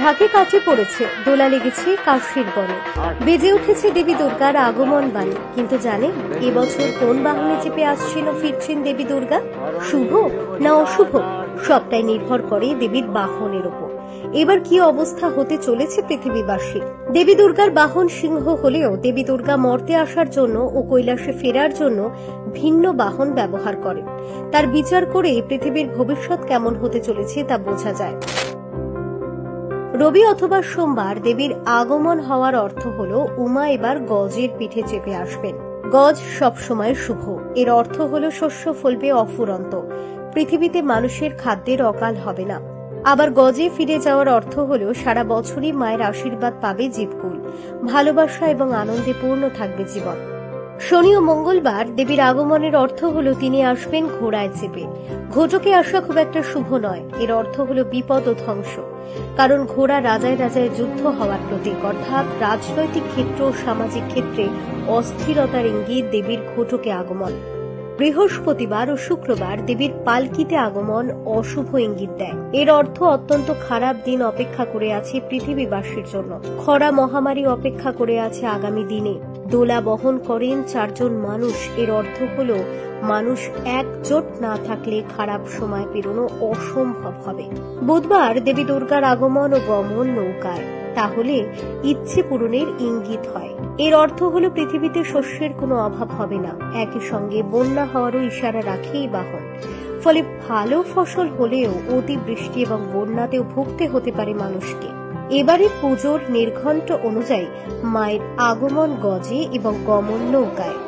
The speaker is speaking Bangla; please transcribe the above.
ঢাকে কাটে পড়েছে, দোলা লেগেছে কাশির বনে, বেজে উঠেছে দেবী দুর্গার আগমন বাণী। কিন্তু জানেন এবছর কোন বাহনে চেপে আসছেন ও ফিরছেন দেবী দুর্গা? শুভ না অশুভ, সবটাই নির্ভর করে দেবীর বাহনের উপর। এবার কি অবস্থা হতে চলেছে পৃথিবীবাসী? দেবী দুর্গার বাহন সিংহ হলেও দেবী দুর্গা মর্তে আসার জন্য ও কৈলাসে ফেরার জন্য ভিন্ন বাহন ব্যবহার করেন। তার বিচার করে পৃথিবীর ভবিষ্যৎ কেমন হতে চলেছে তা বোঝা যায়। রবি অথবা সোমবার দেবীর আগমন হওয়ার অর্থ হলো উমা এবার গজের পিঠে চেপে আসবেন। গজ সবসময় শুভ, এর অর্থ হলো শস্য ফলবে অফুরন্ত, পৃথিবীতে মানুষের খাদ্যের অকাল হবে না। আবার গজে ফিরে যাওয়ার অর্থ হলো সারা বছরই মায়ের আশীর্বাদ পাবে জীবকুল, ভালোবাসা এবং আনন্দে পূর্ণ থাকবে জীবন। শনি ও মঙ্গলবার দেবীর আগমনের অর্থ হলো তিনি আসবেন ঘোড়ায় চেপে। ঘোটকে আসা খুব একটা শুভ নয়, এর অর্থ হলো বিপদ ও ধ্বংস, কারণ ঘোড়া রাজায় রাজায় যুদ্ধ হওয়ার প্রতীক, অর্থাৎ রাজনৈতিক ক্ষেত্র ও সামাজিক ক্ষেত্রে অস্থিরতার ইঙ্গিত দেবীর ঘোটকে আগমন। বৃহস্পতিবার ও শুক্রবার দেবীর পালকিতে আগমন অশুভ ইঙ্গিত দেয়, এর অর্থ অত্যন্ত খারাপ দিন অপেক্ষা করে আছে পৃথিবীবাসীর জন্য। খরা মহামারী অপেক্ষা করে আছে আগামী দিনে। দোলা বহন করেন 4 জন মানুষ, এর অর্থ হলো মানুষ একজোট না থাকলে খারাপ সময় পেরোনো অসম্ভব হবে। বুধবার দেবী দুর্গার আগমন ও গমন নৌকায়, তাহলে ইচ্ছে পূরণের ইঙ্গিত হয়। এর অর্থ হলো পৃথিবীতে শস্যের কোনো অভাব হবে না, একই সঙ্গে বন্যা হওয়ারও ইশারা রাখে এই বাহন। ফলে ভালো ফসল হলেও অতিবৃষ্টি এবং বন্যাতেও ভুগতে হতে পারে মানুষকে। এবারে পুজোর নির্ঘণ্ট অনুযায়ী মায়ের আগমন গজে এবং গমন নৌকায়।